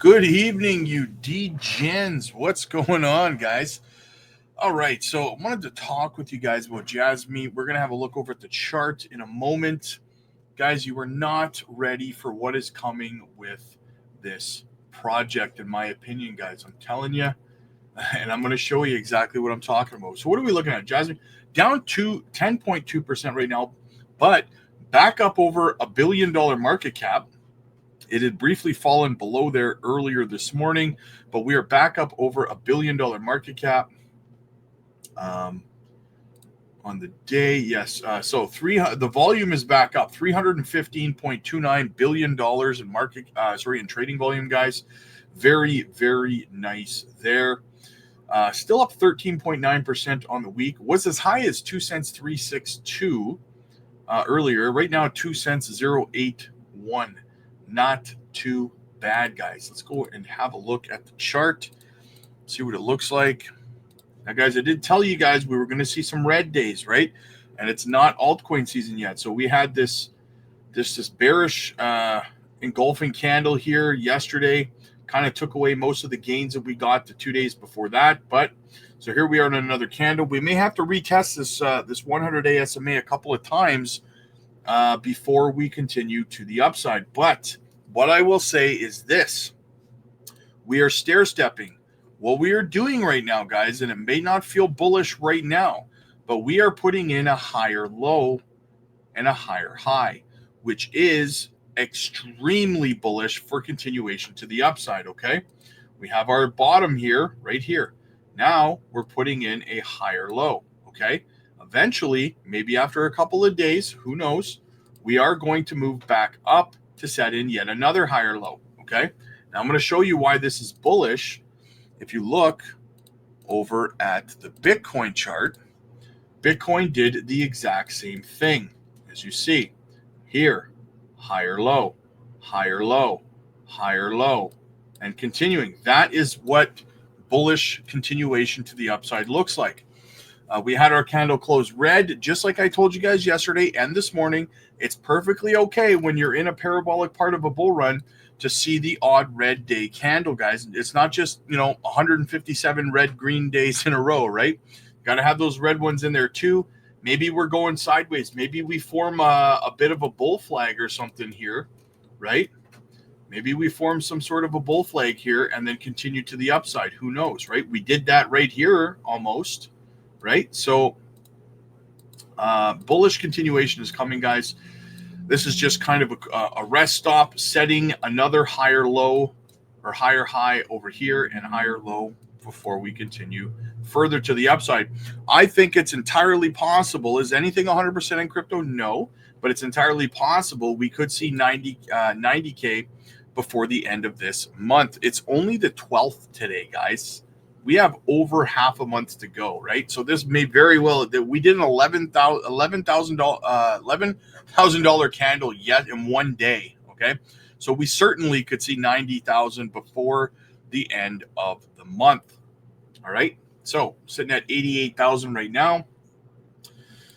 Good evening, you D-Gens. What's going on, guys? All right, so I wanted to talk with you guys about JASMY. We're going to have a look over at the chart in a moment. Guys, you are not ready for what is coming with this project, in my opinion, guys. I'm telling you, and I'm going to show you exactly what I'm talking about. So what are we looking at? JASMY down to 10.2% right now, but back up over $1 billion market cap. It had briefly fallen below there earlier this morning, but we are back up over $1 billion market cap on the day. Yes. So the volume is back up $315.29 billion in market, in trading volume, guys. Very, very nice there. Still up 13.9% on the week. Was as high as 2 cents 362 earlier. Right now, 2 cents 081. Not too bad, guys. Let's go and have a look at the chart, see what it looks like. Now, guys, I did tell you guys we were going to see some red days, right? And it's not altcoin season yet. So we had this bearish engulfing candle here yesterday. Kind of took away most of the gains that we got the 2 days before that. But so here we are in another candle. We may have to retest this 100-day SMA a couple of times before we continue to the upside. But what I will say is this: we are stair-stepping. What we are doing right now, guys, and it may not feel bullish right now, but we are putting in a higher low and a higher high, which is extremely bullish for continuation to the upside, okay? We have our bottom here, right here. Now we're putting in a higher low, okay? Eventually, maybe after a couple of days, who knows, we are going to move back up to set in yet another higher low, okay? Now I'm going to show you why this is bullish. If you look over at the Bitcoin chart, Bitcoin did the exact same thing. As you see here, higher low, higher low, higher low, and continuing. That is what bullish continuation to the upside looks like. We had our candle close red, just like I told you guys yesterday and this morning. It's perfectly okay when you're in a parabolic part of a bull run to see the odd red day candle, guys. It's not just, 157 red green days in a row, right? Got to have those red ones in there too. Maybe we're going sideways. Maybe we form a bit of a bull flag or something here, right? Maybe we form some sort of a bull flag here and then continue to the upside. Who knows, right? We did that right here almost. Right? So bullish continuation is coming, guys. This is just kind of a rest stop, setting another higher low or higher high over here and higher low before we continue further to the upside. I think it's entirely possible. Is anything 100% in crypto? No, but it's entirely possible we could see 90K before the end of this month. It's only the 12th today, guys. We have over half a month to go, right? So this may very well that we did an $11,000 candle yet in one day. Okay, so we certainly could see 90,000 before the end of the month. All right, so sitting at 88,000 right now.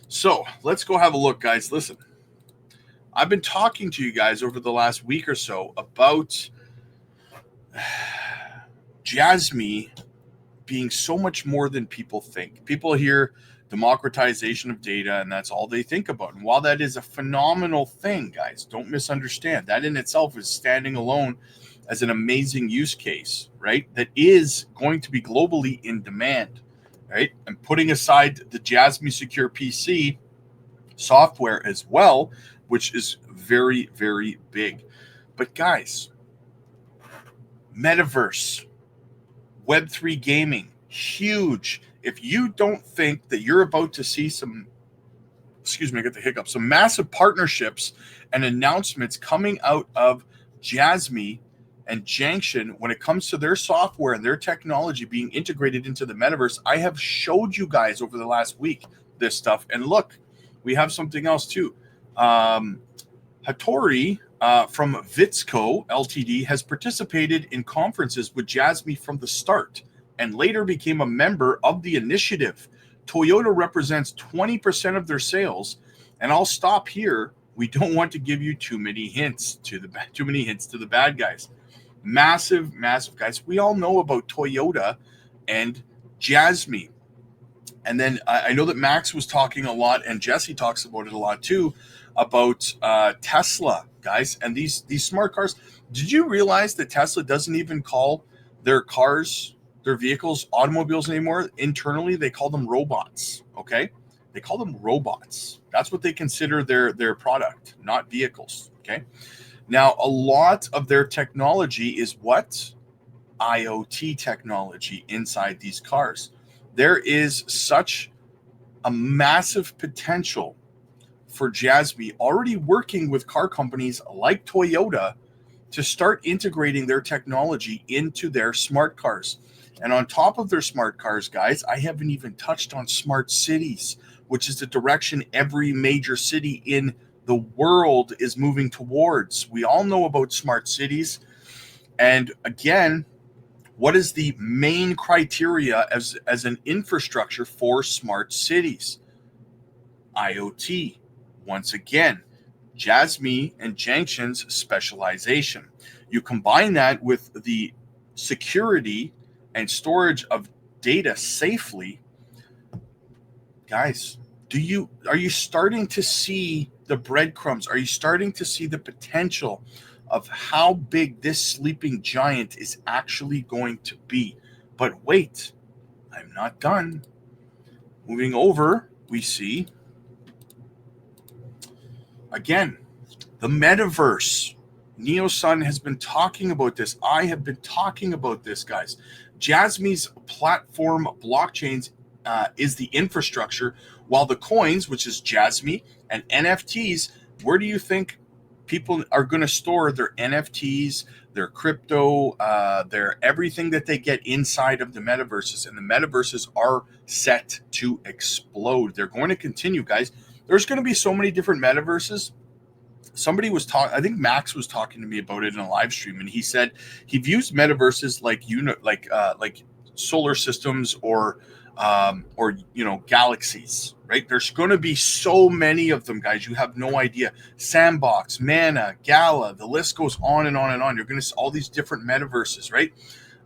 So let's go have a look, guys. Listen, I've been talking to you guys over the last week or so about JASMY being so much more than people think. People hear democratization of data, and that's all they think about. And while that is a phenomenal thing, guys, don't misunderstand. That in itself is standing alone as an amazing use case, right? That is going to be globally in demand, right? And putting aside the JASMY Secure PC software as well, which is very, very big. But guys, Metaverse, Web3 gaming, huge. If you don't think that you're about to see some massive partnerships and announcements coming out of JASMY and Junction when it comes to their software and their technology being integrated into the metaverse, I have showed you guys over the last week this stuff. And look, we have something else too. Hattori from Vitsco Ltd. has participated in conferences with JASMY from the start and later became a member of the initiative. Toyota represents 20% of their sales, and I'll stop here. We don't want to give you too many hints to the bad guys. Massive, massive, guys. We all know about Toyota and JASMY. And then I know that Max was talking a lot, and Jesse talks about it a lot too, about Tesla, guys, and these smart cars. Did you realize that Tesla doesn't even call their cars, their vehicles, automobiles anymore? Internally, they call them robots. Okay, they call them robots. That's what they consider their product, not vehicles. Okay, now a lot of their technology is what? IoT technology inside these cars. There is such a massive potential for JASMY already working with car companies like Toyota to start integrating their technology into their smart cars. And on top of their smart cars, guys, I haven't even touched on smart cities, which is the direction every major city in the world is moving towards. We all know about smart cities. And again, what is the main criteria as an infrastructure for smart cities? IoT. Once again, JASMY and Jangshan's specialization. You combine that with the security and storage of data safely. Guys, are you starting to see the breadcrumbs? Are you starting to see the potential of how big this sleeping giant is actually going to be? But wait, I'm not done. Moving over, we see again the metaverse. NeoSun has been talking about this. I have been talking about this, guys. JASMY's platform blockchains is the infrastructure, while the coins, which is JASMY and NFTs, where do you think people are going to store their NFTs, their crypto, their everything that they get inside of the metaverses? And the metaverses are set to explode. They're going to continue, guys. There's going to be so many different metaverses. Somebody was talking, I think Max was talking to me about it in a live stream, and he said he views metaverses like solar systems or galaxies, right? There's going to be so many of them, guys. You have no idea. Sandbox, Mana, Gala, the list goes on and on and on. You're going to see all these different metaverses, right?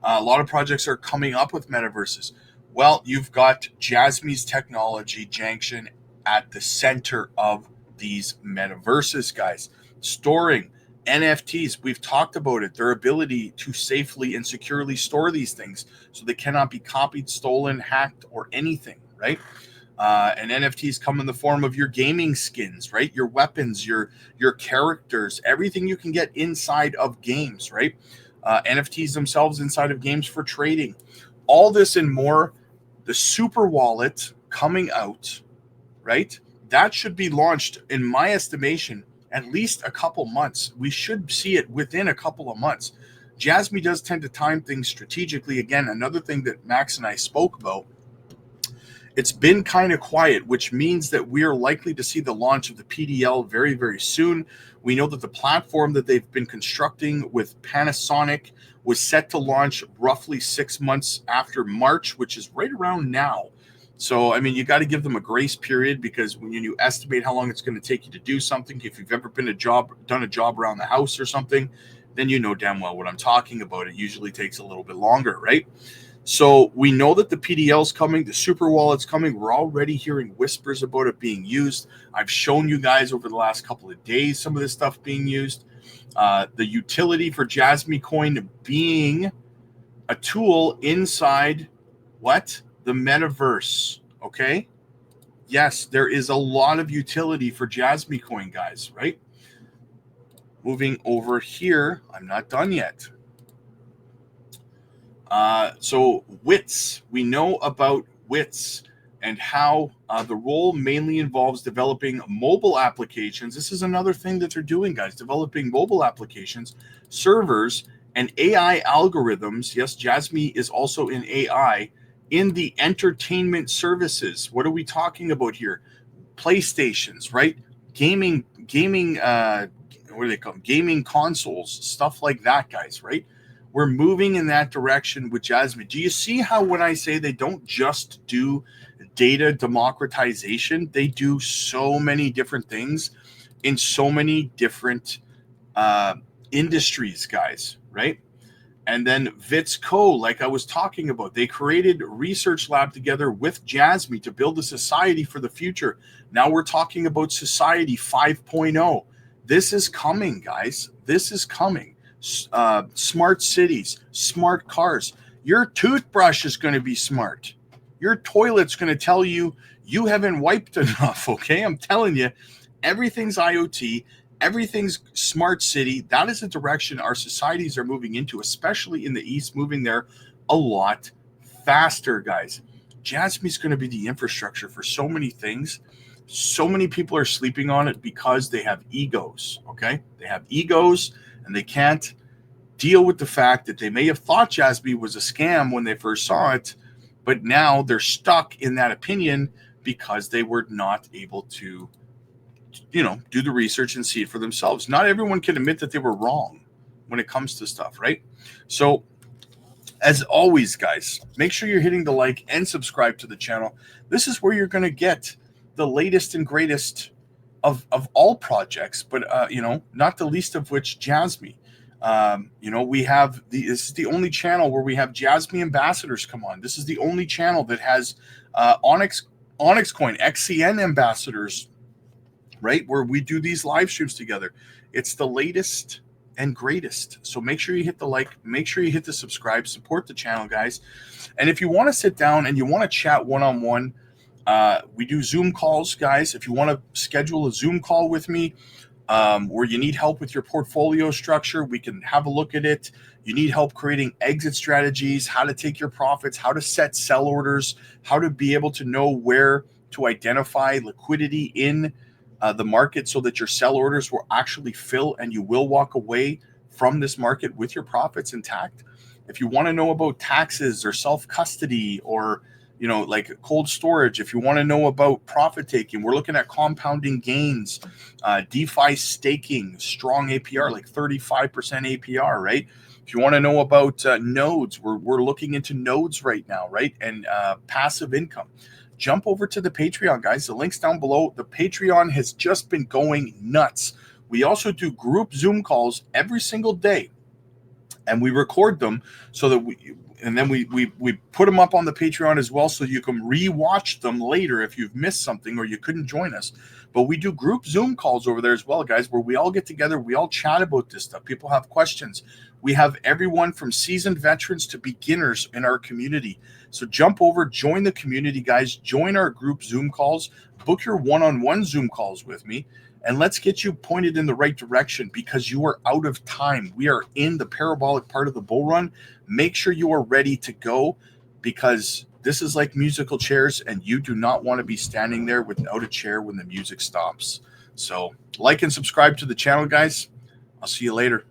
A lot of projects are coming up with metaverses. Well, you've got JASMY's technology, Jangshan, at the center of these metaverses, guys. Storing NFTs, we've talked about it, their ability to safely and securely store these things so they cannot be copied, stolen, hacked, or anything, right? And NFTs come in the form of your gaming skins, right? Your weapons, your characters, everything you can get inside of games, right? NFTs themselves inside of games for trading. All this and more. The super wallet coming out, right? That should be launched, in my estimation, at least a couple months. We should see it within a couple of months. JASMY does tend to time things strategically. Again, another thing that Max and I spoke about, it's been kind of quiet, which means that we are likely to see the launch of the PDL very, very soon. We know that the platform that they've been constructing with Panasonic was set to launch roughly 6 months after March, which is right around now. So, I mean, you got to give them a grace period, because when you estimate how long it's going to take you to do something, if you've ever done a job around the house or something, then you know damn well what I'm talking about. It usually takes a little bit longer, right? So we know that the PDL is coming, the super wallet's coming. We're already hearing whispers about it being used. I've shown you guys over the last couple of days some of this stuff being used. The utility for JASMY coin being a tool inside what? The metaverse, okay? Yes, there is a lot of utility for JASMY coin, guys, right? Moving over here, I'm not done yet. So WITS, we know about WITS and how the role mainly involves developing mobile applications. This is another thing that they're doing, guys, developing mobile applications, servers, and AI algorithms. Yes, JASMY is also in AI, in the entertainment services. What are we talking about here? PlayStations, right? Gaming, what do they call them? Gaming consoles, stuff like that, guys, right? We're moving in that direction with JASMY. Do you see how when I say they don't just do data democratization, they do so many different things in so many different industries, guys, right? And then VITSCO, like I was talking about, they created a research lab together with JASMY to build a society for the future. Now we're talking about Society 5.0. This is coming, guys. This is coming. Smart cities, smart cars. Your toothbrush is going to be smart. Your toilet's going to tell you you haven't wiped enough, okay? I'm telling you, everything's IoT. Everything's smart city. That is the direction our societies are moving into, especially in the East, moving there a lot faster, guys. JASMY's going to be the infrastructure for so many things. So many people are sleeping on it because they have egos, okay? They have egos and they can't deal with the fact that they may have thought JASMY was a scam when they first saw it, but now they're stuck in that opinion because they were not able to do the research and see it for themselves. Not everyone can admit that they were wrong when it comes to stuff, right? So as always, guys, make sure you're hitting the like and subscribe to the channel. This is where you're going to get the latest and greatest of all projects, but not the least of which JASMY. We have this is the only channel where we have JASMY ambassadors come on. This is the only channel that has Onyx Coin XCN ambassadors, right, where we do these live streams together. It's the latest and greatest. So make sure you hit the like, make sure you hit the subscribe, support the channel, guys. And if you want to sit down and you want to chat one-on-one, we do Zoom calls, guys. If you want to schedule a Zoom call with me, where you need help with your portfolio structure, we can have a look at it. You need help creating exit strategies, how to take your profits, how to set sell orders, how to be able to know where to identify liquidity in the market so that your sell orders will actually fill and you will walk away from this market with your profits intact. If you want to know about taxes or self-custody or like cold storage, if you want to know about profit taking, we're looking at compounding gains, DeFi staking, strong APR, like 35% APR, right? If you want to know about nodes, we're looking into nodes right now, right? And passive income. Jump over to the Patreon, guys. The link's down below. The Patreon has just been going nuts. We also do group Zoom calls every single day, and we record them so that we put them up on the Patreon as well, so you can rewatch them later if you've missed something or you couldn't join us. But we do group Zoom calls over there as well, guys, where we all get together, we all chat about this stuff. People have questions. We have everyone from seasoned veterans to beginners in our community. So jump over, join the community, guys. Join our group Zoom calls. Book your one-on-one Zoom calls with me. And let's get you pointed in the right direction because you are out of time. We are in the parabolic part of the bull run. Make sure you are ready to go because this is like musical chairs and you do not want to be standing there without a chair when the music stops. So like and subscribe to the channel, guys. I'll see you later.